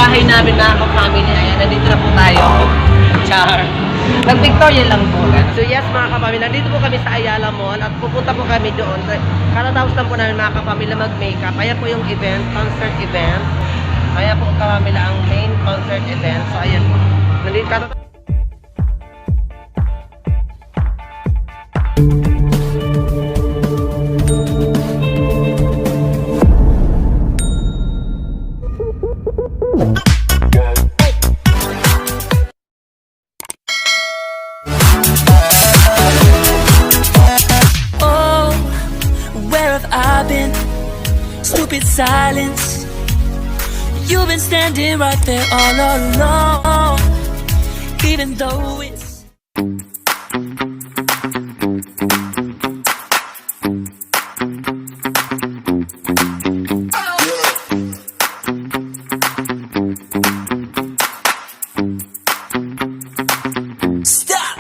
bahay namin mga ka-family. Ayan, nandito na po tayo. Char. Nag-Victoria lang po. So yes mga ka-family, nandito po kami sa Ayala Mall at pupunta po kami doon. Katatapos lang po namin mga ka-family mag-makeup. Ayan po yung event, concert event. Ayan po ka-family ang main concert event. So ayan po. Nandito katatapos. Stupid silence. You've been standing right there all along, even though it's stop.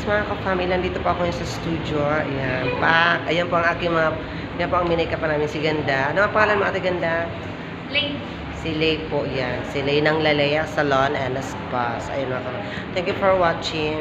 Mga ka-family, nandito pa ako sa studio. Ayan, ayan po ang aking mga, ayan po ang minake pa namin si Ganda. Ano ang pangalan mo, Ate Ganda? Lay. Si Lay po, yan. Si Lay ng Lalaya Salon and Spa. Ayun mga ka-family. Thank you for watching.